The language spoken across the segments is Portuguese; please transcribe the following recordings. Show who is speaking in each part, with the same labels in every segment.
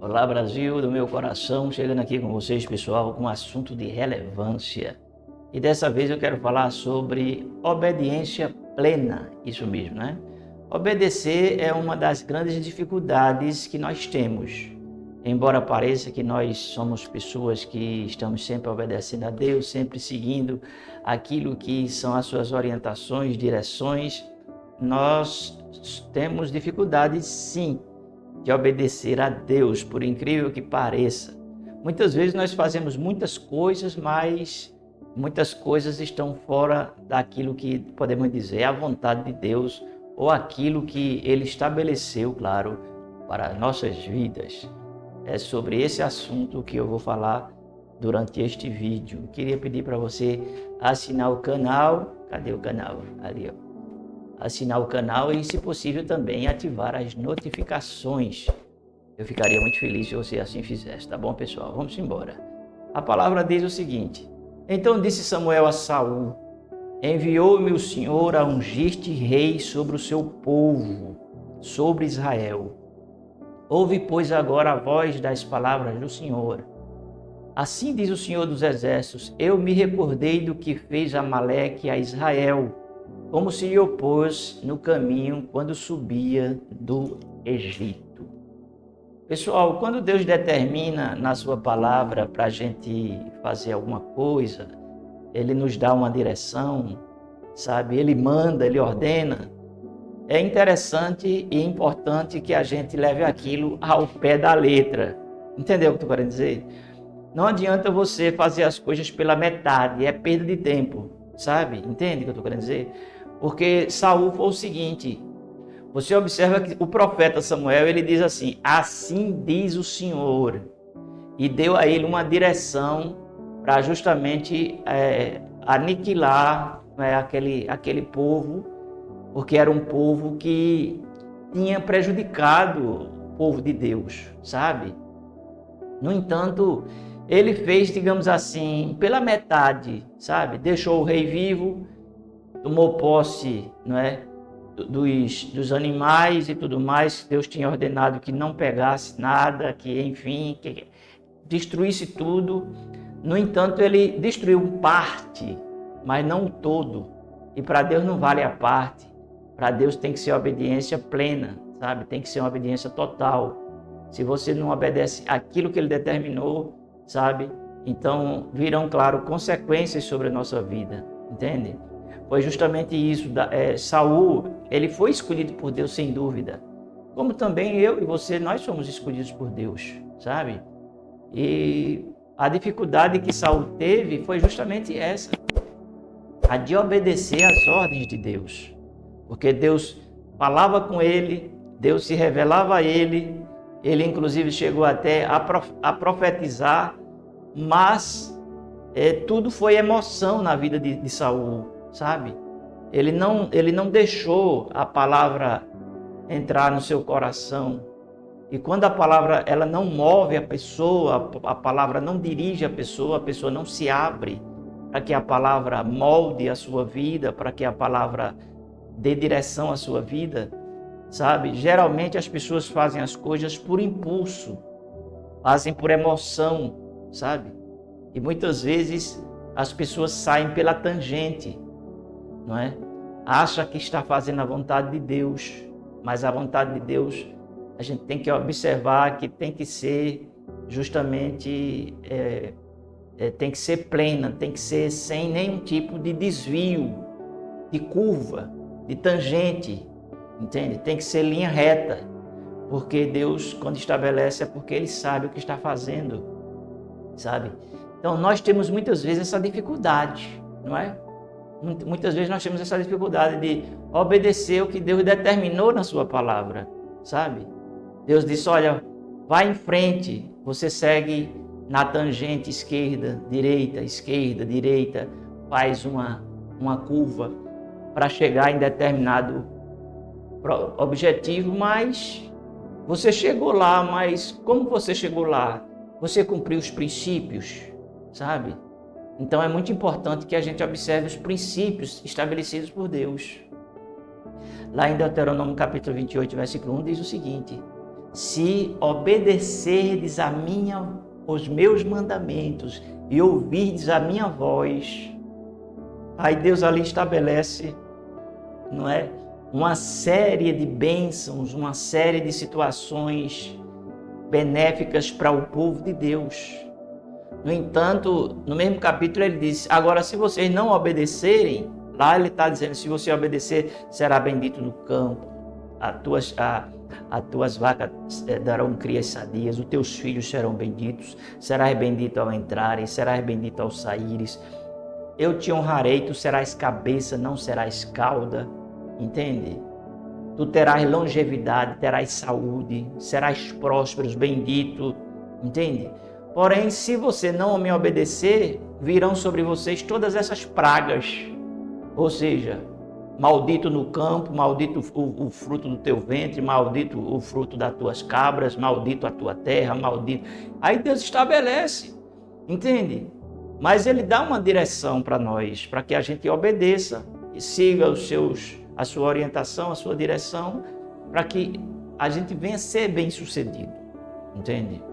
Speaker 1: Olá, Brasil, do meu coração, chegando aqui com vocês, pessoal, com um assunto de relevância. E dessa vez eu quero falar sobre obediência plena, isso mesmo, né? Obedecer é uma das grandes dificuldades que nós temos. Embora pareça que nós somos pessoas que estamos sempre obedecendo a Deus, sempre seguindo aquilo que são as suas orientações, direções, nós temos dificuldades sim de obedecer a Deus, por incrível que pareça. Muitas vezes nós fazemos muitas coisas, mas muitas coisas estão fora daquilo que podemos dizer é a vontade de Deus ou aquilo que Ele estabeleceu, claro, para nossas vidas. É sobre esse assunto que eu vou falar durante este vídeo. Eu queria pedir para você assinar o canal. Cadê o canal? Ali, ó. Assinar o canal e, se possível, também ativar as notificações. Eu ficaria muito feliz se você assim fizesse, tá bom, pessoal? Vamos embora. A palavra diz o seguinte: Então disse Samuel a Saul: Enviou-me o Senhor a ungir-te rei sobre o seu povo, sobre Israel. Ouve, pois, agora a voz das palavras do Senhor. Assim diz o Senhor dos Exércitos: Eu me recordei do que fez Amaleque a Israel, como se lhe opôs no caminho quando subia do Egito. Pessoal, quando Deus determina na sua palavra para a gente fazer alguma coisa, Ele nos dá uma direção, sabe? Ele manda, Ele ordena. É interessante e importante que a gente leve aquilo ao pé da letra. Entendeu o que eu estou querendo dizer? Não adianta você fazer as coisas pela metade, é perda de tempo, sabe? Entende o que eu estou querendo dizer? Porque Saul foi o seguinte: você observa que o profeta Samuel, ele diz assim: assim diz o Senhor, e deu a ele uma direção para justamente aniquilar aquele povo, porque era um povo que tinha prejudicado o povo de Deus, sabe? No entanto, ele fez, digamos assim, pela metade, sabe? Deixou o rei vivo, tomou posse, não é, dos animais e tudo mais. Deus tinha ordenado que não pegasse nada, que enfim, que destruísse tudo. No entanto, ele destruiu parte, mas não o todo. E para Deus não vale a parte. Para Deus tem que ser obediência plena, sabe? Tem que ser uma obediência total. Se você não obedece aquilo que Ele determinou, sabe? Então virão, claro, consequências sobre a nossa vida, entende? Foi justamente isso. Saul, ele foi escolhido por Deus sem dúvida. Como também eu e você, nós somos escolhidos por Deus, sabe? E a dificuldade que Saul teve foi justamente essa: a de obedecer às ordens de Deus. Porque Deus falava com ele, Deus se revelava a ele, ele inclusive chegou até a profetizar, mas tudo foi emoção na vida de Saul, sabe? Ele não deixou a palavra entrar no seu coração. E quando a palavra ela não move a pessoa, a palavra não dirige a pessoa não se abre para que a palavra molde a sua vida, para que a palavra dê direção à sua vida, sabe? Geralmente as pessoas fazem as coisas por impulso, fazem por emoção, sabe? E muitas vezes as pessoas saem pela tangente, não é? Acha que está fazendo a vontade de Deus, mas a vontade de Deus a gente tem que observar que tem que ser justamente, tem que ser plena, tem que ser sem nenhum tipo de desvio, de curva, de tangente, entende? Tem que ser linha reta, porque Deus, quando estabelece, é porque Ele sabe o que está fazendo, sabe? Então nós temos muitas vezes essa dificuldade, não é? Muitas vezes nós temos essa dificuldade de obedecer o que Deus determinou na sua palavra, sabe? Deus disse: olha, vai em frente, você segue na tangente esquerda, direita, faz uma curva para chegar em determinado objetivo, mas você chegou lá, mas como você chegou lá? Você cumpriu os princípios, sabe? Então é muito importante que a gente observe os princípios estabelecidos por Deus. Lá em Deuteronômio capítulo 28, versículo 1, diz o seguinte: se obedecerdes os meus mandamentos e ouvirdes a minha voz. Aí Deus ali estabelece, não é, uma série de bênçãos, uma série de situações benéficas para o povo de Deus. No entanto, no mesmo capítulo ele diz: agora, se vocês não obedecerem, lá ele está dizendo, se você obedecer, será bendito no campo, as tuas vacas darão crias sadias, os teus filhos serão benditos, serás bendito ao entrares, serás bendito ao saíres, eu te honrarei, tu serás cabeça, não serás cauda, entende? Tu terás longevidade, terás saúde, serás próspero, bendito, entende? Porém, se você não me obedecer, virão sobre vocês todas essas pragas, ou seja, maldito no campo, maldito o fruto do teu ventre, maldito o fruto das tuas cabras, maldito a tua terra, maldito. Aí Deus estabelece, entende? Mas Ele dá uma direção para nós, para que a gente obedeça e siga a sua orientação, a sua direção, para que a gente venha ser bem-sucedido, entende?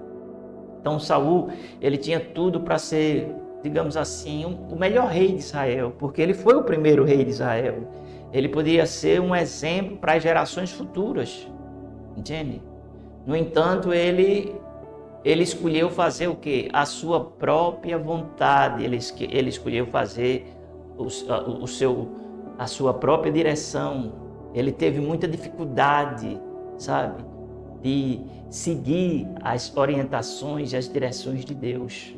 Speaker 1: Então Saul, ele tinha tudo para ser, digamos assim, o melhor rei de Israel, porque ele foi o primeiro rei de Israel. Ele poderia ser um exemplo para as gerações futuras, entende? No entanto, ele escolheu fazer o quê? A sua própria vontade, ele escolheu fazer a sua própria direção. Ele teve muita dificuldade, sabe, de seguir as orientações e as direções de Deus.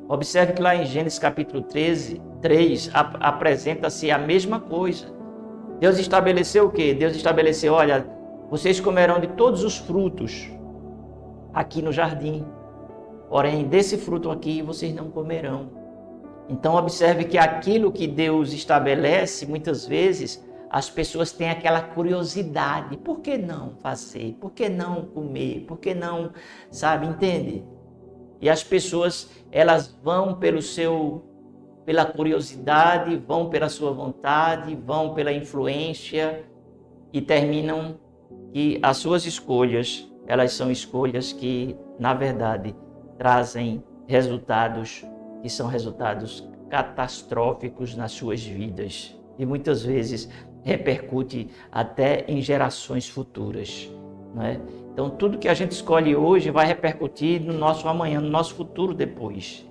Speaker 1: Observe que lá em Gênesis capítulo 3 apresenta-se a mesma coisa. Deus estabeleceu o quê? Deus estabeleceu, olha, vocês comerão de todos os frutos aqui no jardim, porém desse fruto aqui vocês não comerão. Então observe que aquilo que Deus estabelece, muitas vezes, as pessoas têm aquela curiosidade, por que não fazer? Por que não comer? Por que não, sabe, entende? E as pessoas, elas vão pela curiosidade, vão pela sua vontade, vão pela influência e terminam que as suas escolhas, elas são escolhas que, na verdade, trazem resultados que são resultados catastróficos nas suas vidas e muitas vezes repercute até em gerações futuras, não é? Então, tudo que a gente escolhe hoje vai repercutir no nosso amanhã, no nosso futuro depois.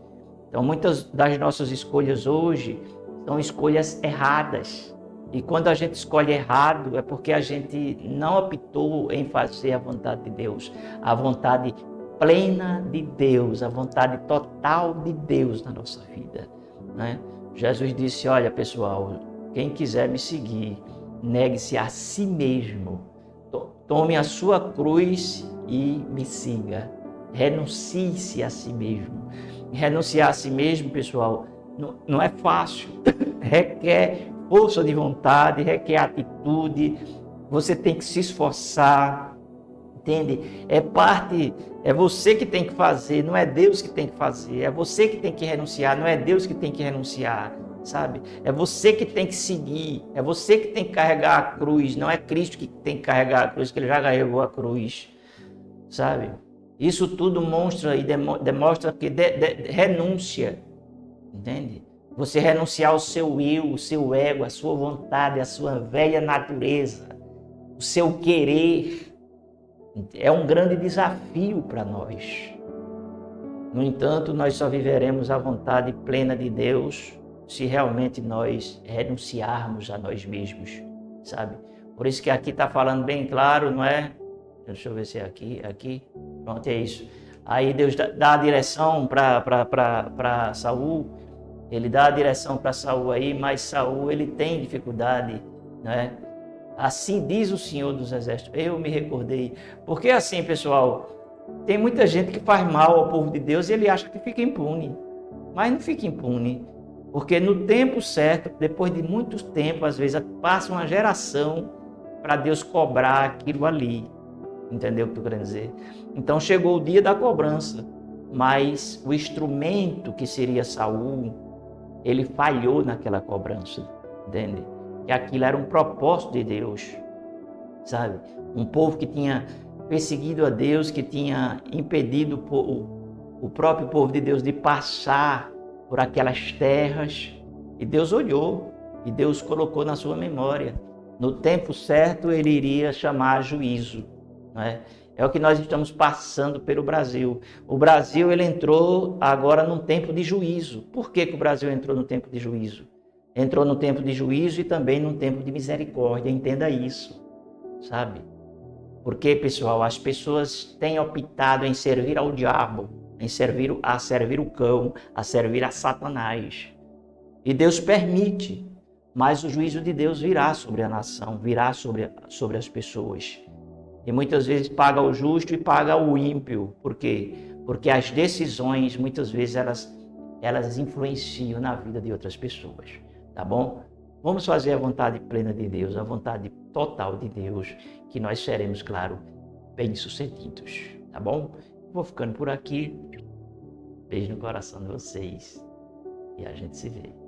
Speaker 1: Então, muitas das nossas escolhas hoje são escolhas erradas. E quando a gente escolhe errado, é porque a gente não optou em fazer a vontade de Deus, a vontade plena de Deus, a vontade total de Deus na nossa vida, né? Jesus disse, olha pessoal, quem quiser me seguir, negue-se a si mesmo, tome a sua cruz e me siga, renuncie-se a si mesmo. Renunciar a si mesmo, pessoal, não é fácil, requer força de vontade, requer atitude, você tem que se esforçar, entende? É você que tem que fazer, não é Deus que tem que fazer, é você que tem que renunciar, não é Deus que tem que renunciar, sabe? É você que tem que seguir, é você que tem que carregar a cruz, não é Cristo que tem que carregar a cruz, que Ele já carregou a cruz, sabe? Isso tudo mostra e demonstra que renúncia, entende? Você renunciar ao seu eu, o seu ego, a sua vontade, a sua velha natureza, o seu querer, é um grande desafio para nós. No entanto, nós só viveremos a vontade plena de Deus se realmente nós renunciarmos a nós mesmos, sabe? Por isso que aqui está falando bem claro, não é? Deixa eu ver se é aqui. Pronto, é isso. Aí Deus dá a direção para Saul, ele dá a direção para Saul aí, mas Saul ele tem dificuldade, né? Assim diz o Senhor dos Exércitos, eu me recordei. Porque assim, pessoal, tem muita gente que faz mal ao povo de Deus e ele acha que fica impune. Mas não fica impune, porque no tempo certo, depois de muito tempo, às vezes passa uma geração para Deus cobrar aquilo ali. Entendeu o que eu estou querendo dizer? Então chegou o dia da cobrança, mas o instrumento que seria Saul, ele falhou naquela cobrança, entende? Que aquilo era um propósito de Deus, sabe? Um povo que tinha perseguido a Deus, que tinha impedido o próprio povo de Deus de passar por aquelas terras. E Deus olhou e Deus colocou na sua memória. No tempo certo, ele iria chamar juízo. Né? É o que nós estamos passando pelo Brasil. O Brasil ele entrou agora num tempo de juízo. Por que o Brasil entrou no tempo de juízo? Entrou no tempo de juízo e também num tempo de misericórdia. Entenda isso, sabe? Porque, pessoal, as pessoas têm optado em servir ao diabo, em servir o cão, a servir a Satanás. E Deus permite, mas o juízo de Deus virá sobre a nação, virá sobre as pessoas. E muitas vezes paga o justo e paga o ímpio. Por quê? Porque as decisões, muitas vezes, elas influenciam na vida de outras pessoas. Tá bom? Vamos fazer a vontade plena de Deus, a vontade total de Deus, que nós seremos, claro, bem-sucedidos. Tá bom? Vou ficando por aqui. Beijo no coração de vocês. E a gente se vê.